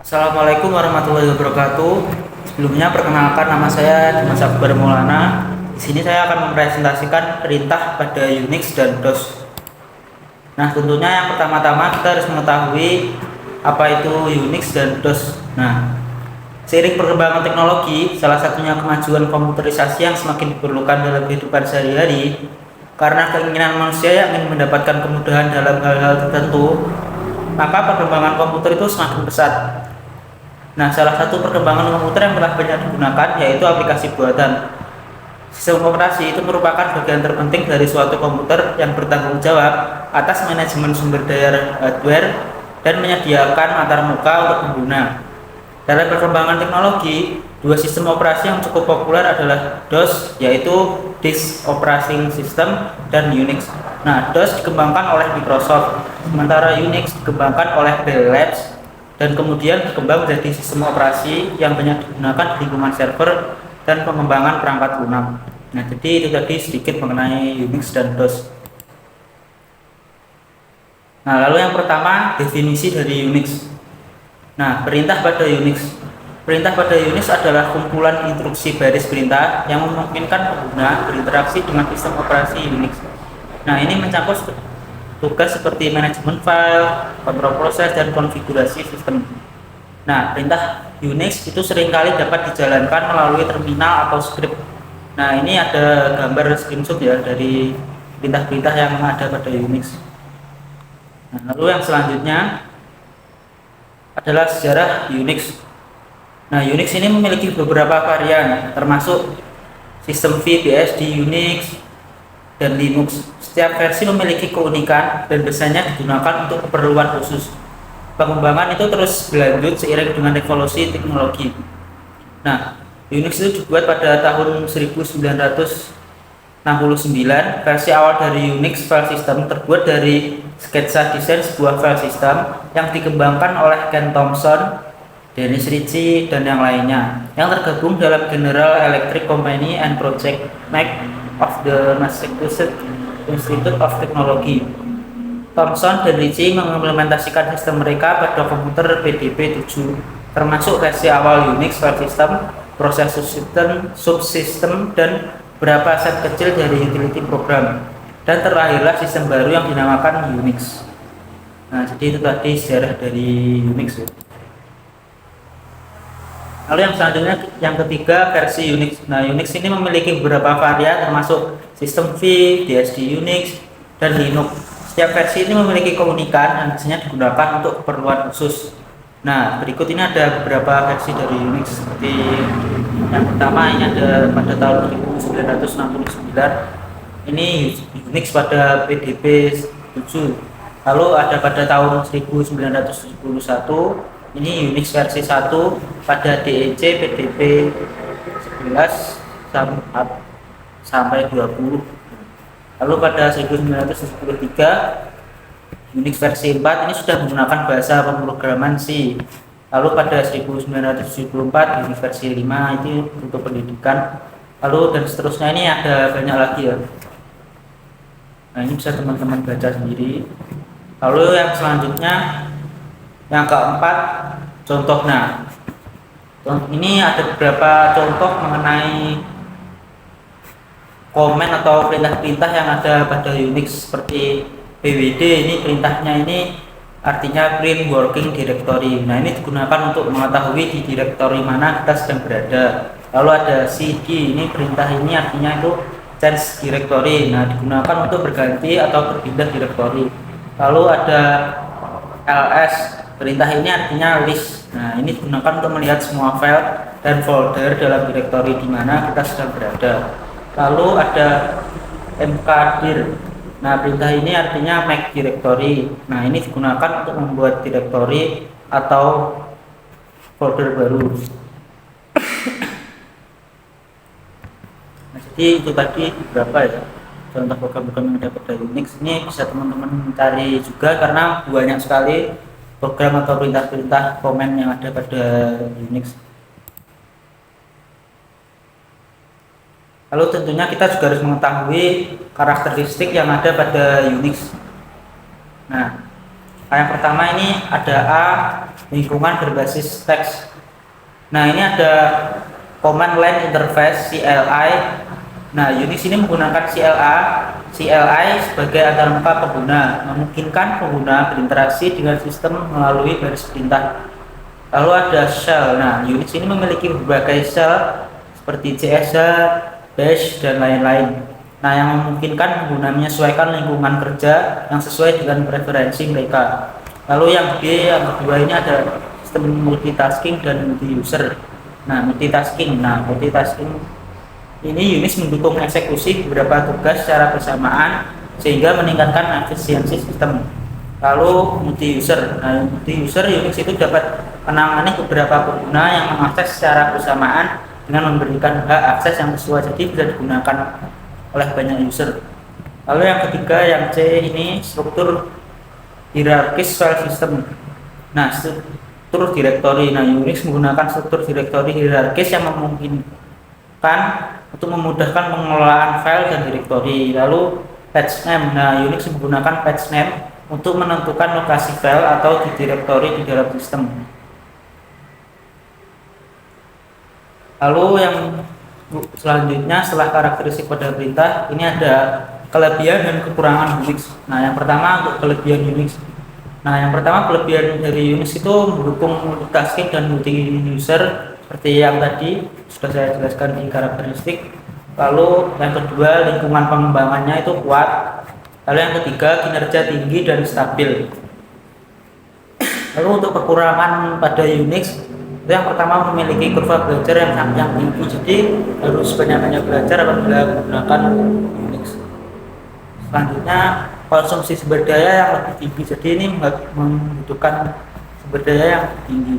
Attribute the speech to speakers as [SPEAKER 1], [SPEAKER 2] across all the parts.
[SPEAKER 1] Assalamualaikum warahmatullahi wabarakatuh. Sebelumnya perkenalkan, nama saya Dimas Akbar Maulana. Di sini saya akan mempresentasikan perintah pada Unix dan DOS. Nah, tentunya yang pertama-tama kita harus mengetahui apa itu Unix dan DOS. Nah, seiring perkembangan teknologi, salah satunya kemajuan komputerisasi yang semakin diperlukan dalam kehidupan sehari-hari, karena keinginan manusia yang ingin mendapatkan kemudahan dalam hal-hal tertentu, maka perkembangan komputer itu semakin pesat. Nah, salah satu perkembangan komputer yang telah banyak digunakan yaitu aplikasi buatan. Sistem operasi itu merupakan bagian terpenting dari suatu komputer yang bertanggung jawab atas manajemen sumber daya hardware dan menyediakan antarmuka untuk pengguna. Dalam perkembangan teknologi, dua sistem operasi yang cukup populer adalah DOS, yaitu Disk Operating System, dan Unix. Nah, DOS dikembangkan oleh Microsoft, sementara Unix dikembangkan oleh Bell Labs, dan kemudian berkembang menjadi sistem operasi yang banyak digunakan di lingkungan server dan pengembangan perangkat lunak. Nah, jadi itu tadi sedikit mengenai Unix dan DOS. Nah, lalu yang pertama, definisi dari Unix. Nah, perintah pada Unix. Perintah pada Unix adalah kumpulan instruksi baris perintah yang memungkinkan pengguna berinteraksi dengan sistem operasi Unix. Nah, ini mencakup tugas seperti manajemen file, kontrol proses, dan konfigurasi sistem. Nah, perintah Unix itu seringkali dapat dijalankan melalui terminal atau script. Nah, ini ada gambar screenshot ya dari perintah-perintah yang ada pada Unix. Nah, lalu yang selanjutnya adalah sejarah Unix. Nah, Unix ini memiliki beberapa varian, termasuk sistem FreeBSD, Unix, dan Linux. Setiap versi memiliki keunikan dan biasanya digunakan untuk keperluan khusus. Pengembangan itu terus berlanjut seiring dengan revolusi teknologi. Nah, Unix itu dibuat pada tahun 1969. Versi awal dari Unix file system terbuat dari sketsa desain sebuah file system yang dikembangkan oleh Ken Thompson, Dennis Ritchie, dan yang lainnya, yang tergabung dalam General Electric Company and Project Mac of the Massachusetts Institute of Technology. Thomson dan Ritchie mengimplementasikan sistem mereka pada komputer PDP-7, termasuk versi awal Unix file system, proses subsystem, dan beberapa set kecil dari utility program. Dan terakhirlah sistem baru yang dinamakan Unix. Nah, jadi itu tadi sejarah dari Unix. Lalu yang selanjutnya, yang ketiga, versi Unix. Nah, Unix ini memiliki beberapa varian termasuk sistem V, BSD Unix, dan Linux. Setiap versi ini memiliki keunikan dan biasanya digunakan untuk keperluan khusus. Nah, berikut ini ada beberapa versi dari Unix. Seperti yang pertama, ini ada pada tahun 1969. Ini Unix pada PDP-7. Lalu ada pada tahun 1971. Ini Unix versi 1 pada DEC PDP 11 sampai 20. Lalu pada 1973 Unix versi 4 ini sudah menggunakan bahasa pemrograman C. Lalu pada 1974 Unix versi 5 itu untuk pendidikan. Lalu dan seterusnya, ini ada banyak lagi ya. Nah, ini bisa teman-teman baca sendiri. Lalu yang selanjutnya, yang keempat, contoh. Nah, ini ada beberapa contoh mengenai komen atau perintah-perintah yang ada pada Unix, seperti pwd. Ini perintahnya ini artinya print working directory. Nah, ini digunakan untuk mengetahui di directory mana kita sedang berada. Lalu ada cd. Ini perintah ini artinya itu change directory. Nah, digunakan untuk berganti atau berpindah directory. Lalu ada ls. Perintah ini artinya list. Nah, ini digunakan untuk melihat semua file dan folder dalam directory di mana kita sedang berada. Lalu ada mkdir. Nah, perintah ini artinya make directory. Nah, ini digunakan untuk membuat directory atau folder baru. Nah, jadi itu tadi beberapa ya contoh program-program yang ada pada Unix. Ini bisa teman-teman cari juga karena banyak sekali program atau perintah-perintah komen yang ada pada Unix. Lalu tentunya kita juga harus mengetahui karakteristik yang ada pada Unix. Nah, yang pertama ini ada A, lingkungan berbasis teks. Nah, ini ada command line interface CLI. Nah, Unix ini menggunakan CLI sebagai antarmuka pengguna, memungkinkan pengguna berinteraksi dengan sistem melalui baris perintah. Lalu ada shell. Nah, Unix ini memiliki berbagai shell seperti CSH, bash, dan lain-lain. Nah, yang memungkinkan pengguna menyesuaikan lingkungan kerja yang sesuai dengan preferensi mereka. Lalu yang kedua ini ada sistem multitasking dan multi-user. Nah, multitasking ini Unix mendukung eksekusi beberapa tugas secara bersamaan sehingga meningkatkan efisiensi sistem. Lalu multi-user. Nah, multi-user Unix itu dapat menangani beberapa pengguna yang mengakses secara bersamaan dengan memberikan hak akses yang sesuai, jadi bisa digunakan oleh banyak user. Lalu yang ketiga, yang C ini struktur hierarkis file system. Nah, struktur direktori. Nah, Unix menggunakan struktur direktori hierarkis yang memungkinkan untuk memudahkan pengelolaan file dan direktori. Lalu patch name. Nah, Unix menggunakan patch name untuk menentukan lokasi file atau di direktori di dalam sistem. Lalu yang selanjutnya setelah karakteristik pada perintah, ini ada kelebihan dan kekurangan Unix. Nah, yang pertama untuk kelebihan Unix. Nah, yang pertama kelebihan dari Unix itu mendukung multitasking dan multi-user seperti yang tadi sudah saya jelaskan di karakteristik. Lalu yang kedua, lingkungan pengembangannya itu kuat. Lalu yang ketiga, kinerja tinggi dan stabil. Lalu untuk kekurangan pada Unix, yang pertama memiliki kurva belajar yang tinggi, jadi harus banyak-banyak belajar apabila menggunakan Unix. Selanjutnya, konsumsi sumber daya yang lebih tinggi, jadi ini membutuhkan sumber daya yang tinggi.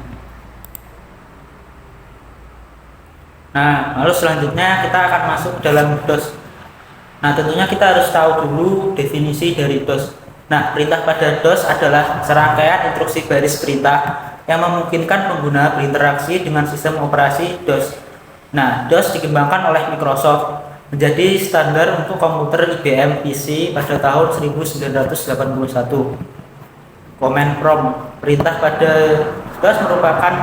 [SPEAKER 1] Nah, lalu selanjutnya kita akan masuk dalam DOS. Nah, tentunya kita harus tahu dulu definisi dari DOS. Nah, perintah pada DOS adalah serangkaian instruksi baris perintah yang memungkinkan pengguna berinteraksi dengan sistem operasi DOS. Nah, DOS dikembangkan oleh Microsoft menjadi standar untuk komputer IBM PC pada tahun 1981. Command prompt. Perintah pada DOS merupakan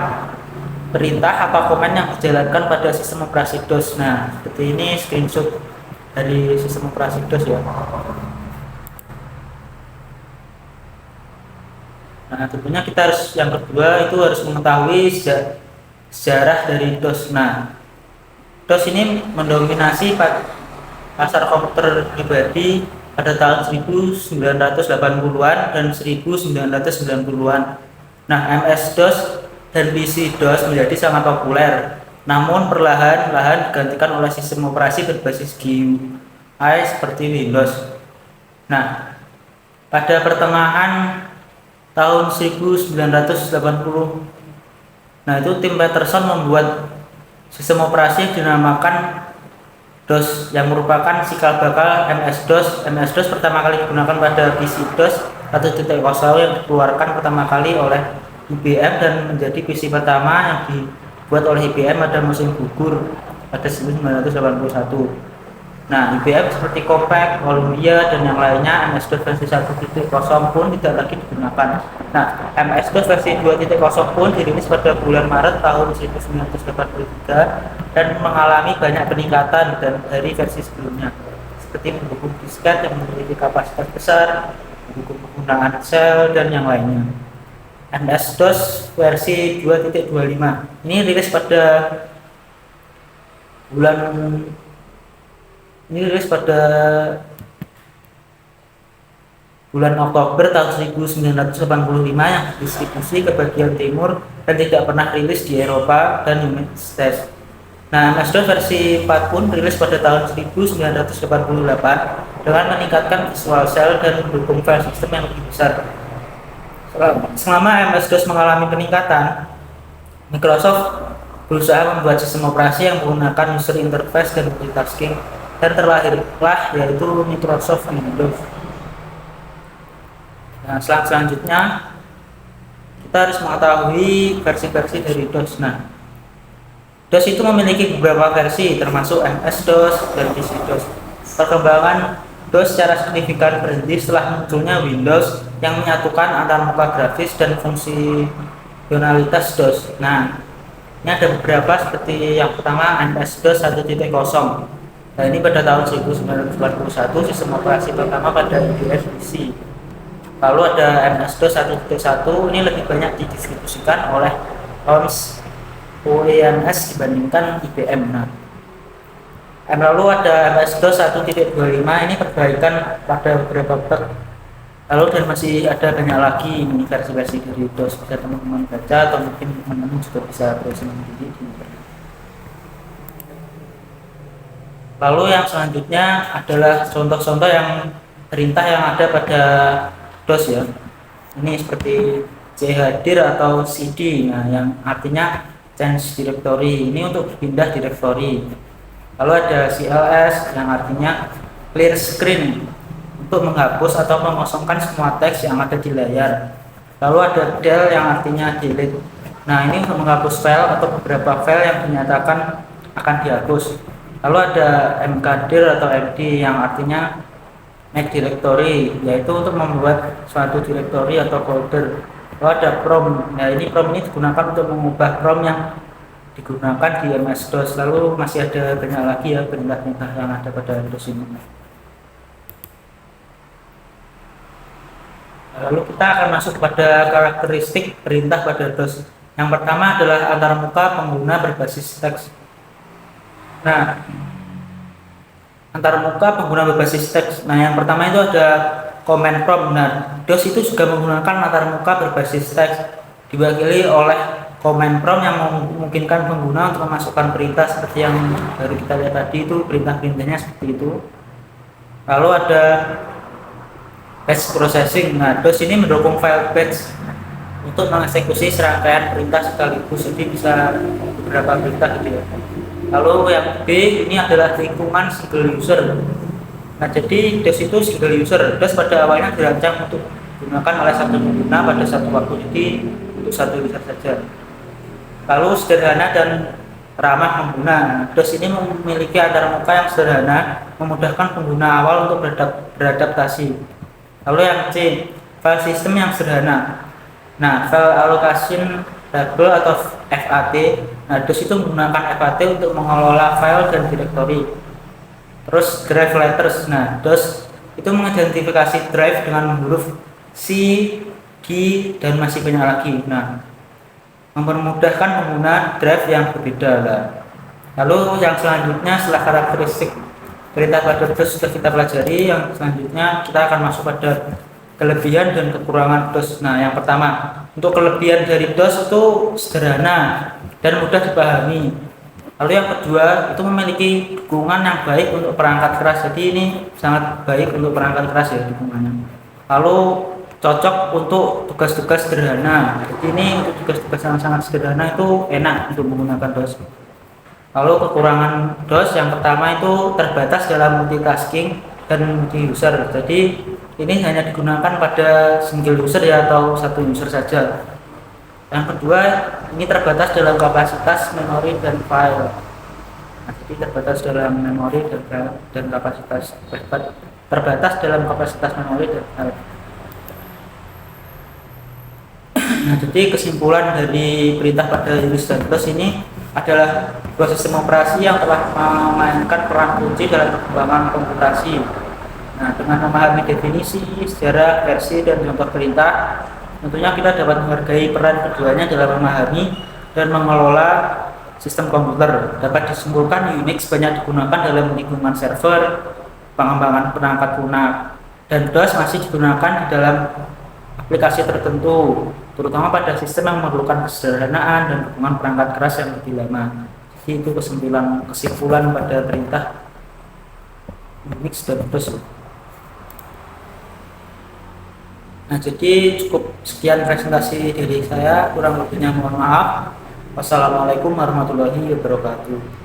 [SPEAKER 1] perintah atau komen yang dijalankan pada sistem operasi DOS. Nah, seperti ini screenshot dari sistem operasi DOS ya. Nah, tentunya kita harus, yang kedua itu harus mengetahui sejarah dari DOS. Nah, DOS ini mendominasi pasar komputer pribadi pada tahun 1980-an dan 1990-an. Nah, MS-DOS dan PC-DOS menjadi sangat populer, namun perlahan-lahan digantikan oleh sistem operasi berbasis GUI seperti Windows. Nah, pada pertengahan tahun 1980, nah itu tim Peterson membuat sistem operasi yang dinamakan DOS yang merupakan cikal bakal MS-DOS. MS-DOS pertama kali digunakan pada PC-DOS 1.0 yang dikeluarkan pertama kali oleh IBM dan menjadi PC pertama yang dibuat oleh IBM pada musim gugur pada 1981. Nah, IBM seperti Compaq, Columbia, dan yang lainnya, MS-DOS versi 1.0 pun tidak lagi digunakan. Nah, MS-DOS versi 2.0 pun dirilis pada bulan Maret tahun 1983 dan mengalami banyak peningkatan dari versi sebelumnya, seperti mendukung disket yang memiliki kapasitas besar, mendukung penggunaan shell, dan yang lainnya. MS-DOS versi 2.25 ini rilis pada bulan Oktober tahun 1985 yang didistribusi ke bagian timur dan tidak pernah rilis di Eropa dan United States. Nah, MS-DOS versi 4 pun rilis pada tahun 1988 dengan meningkatkan visual shell dan mendukung file system yang lebih besar. Selama MS-DOS mengalami peningkatan, Microsoft berusaha membuat sistem operasi yang menggunakan user interface dan multitasking, dan terlahirlah yaitu Microsoft Windows. Nah, selanjutnya kita harus mengetahui versi-versi dari DOS. Nah, DOS itu memiliki beberapa versi termasuk MS-DOS dan PC-DOS. Perkembangan DOS secara signifikan berhenti setelah munculnya Windows yang menyatukan antarmuka grafis dan fungsi
[SPEAKER 2] fungsionalitas DOS. Nah, ini ada beberapa seperti yang pertama MS-DOS 1.0. Nah, ini pada tahun 1991 sistem operasi pertama pada IBM PC. Lalu ada MS-DOS 1.1, ini lebih banyak didistribusikan oleh OEMS dibandingkan IBM. Nah, lalu ada MS-DOS 1.25, ini perbaikan pada beberapa bug. Lalu dan masih ada banyak lagi ini versi-versi dari DOS, bisa teman-teman baca atau mungkin teman-teman juga bisa browsing sendiri di internet. Lalu yang selanjutnya adalah contoh-contoh yang perintah yang ada pada DOS ya. Ini seperti chdir atau cd, nah yang artinya change directory, ini untuk pindah directory. Lalu ada cls yang artinya clear screen, untuk menghapus atau mengosongkan semua teks yang ada di layar. Lalu ada del yang artinya delete. Nah, ini untuk menghapus file atau beberapa file yang dinyatakan akan dihapus. Lalu ada mkdir atau md yang artinya make directory, yaitu untuk membuat suatu directory atau folder. Lalu ada prom. Nah, ini prom ini digunakan untuk mengubah prom yang digunakan di MS-DOS. Lalu masih ada banyak lagi ya perintah-perintah yang ada pada DOS ini. Lalu kita akan masuk pada karakteristik perintah pada DOS. Yang pertama adalah antarmuka pengguna berbasis teks. Nah, antarmuka pengguna berbasis teks. Nah, yang pertama itu ada command prompt. Nah, DOS itu juga menggunakan antarmuka berbasis teks, diwakili oleh command prompt yang memungkinkan pengguna untuk memasukkan perintah seperti yang baru kita lihat tadi, itu perintah-perintahnya seperti itu. Lalu ada batch processing. Nah, DOS ini mendukung file batch untuk mengeksekusi serangkaian perintah sekaligus, jadi bisa beberapa perintah gitu ya. Lalu yang B ini adalah lingkungan single user. Nah, jadi DOS itu single user. DOS pada awalnya dirancang untuk digunakan oleh satu pengguna pada satu waktu, jadi untuk satu user saja. Lalu sederhana dan ramah pengguna. DOS ini memiliki antarmuka yang sederhana, memudahkan pengguna awal untuk beradaptasi. Lalu yang C, file system yang sederhana. Nah, file allocation table atau FAT. Nah, DOS itu menggunakan FAT untuk mengelola file dan directory. Terus drive letters. Nah, DOS itu mengidentifikasi drive dengan huruf C, G, dan masih banyak lagi. Nah, mempermudahkan pengguna drive yang berbeda. Lalu yang selanjutnya setelah karakteristik perintah pada DOS sudah kita pelajari, yang selanjutnya kita akan masuk pada kelebihan dan kekurangan DOS. Nah, yang pertama, untuk kelebihan dari DOS itu sederhana dan mudah dipahami. Lalu yang kedua, itu memiliki dukungan yang baik untuk perangkat keras. Jadi ini sangat baik untuk perangkat keras ya dukungannya. Lalu cocok untuk tugas-tugas sederhana. Jadi ini untuk tugas-tugas yang sangat sederhana itu enak untuk menggunakan DOS. Lalu kekurangan DOS yang pertama itu terbatas dalam multitasking dan multi user. Jadi ini hanya digunakan pada single user ya, atau satu user saja. Yang kedua, ini terbatas dalam kapasitas memori dan file. Nah, jadi terbatas dalam memori dan kapasitas terbatas dalam kapasitas memori dan file. Nah, jadi kesimpulan dari perintah pada Unix dan DOS ini adalah dua sistem operasi yang telah memainkan peran kunci dalam perkembangan komputasi. Nah, dengan memahami definisi, sejarah, versi, dan contoh perintah, tentunya kita dapat menghargai peran keduanya dalam memahami dan mengelola sistem komputer. Dapat disimpulkan Unix banyak digunakan dalam lingkungan server, pengembangan perangkat lunak, dan DOS masih digunakan di dalam aplikasi tertentu, terutama pada sistem yang memerlukan kesederhanaan dan dukungan perangkat keras yang lebih lama. Jadi itu kesimpulan pada perintah Unix dan DOS. Nah, jadi cukup sekian presentasi dari saya, kurang lebihnya mohon maaf. Wassalamualaikum warahmatullahi wabarakatuh.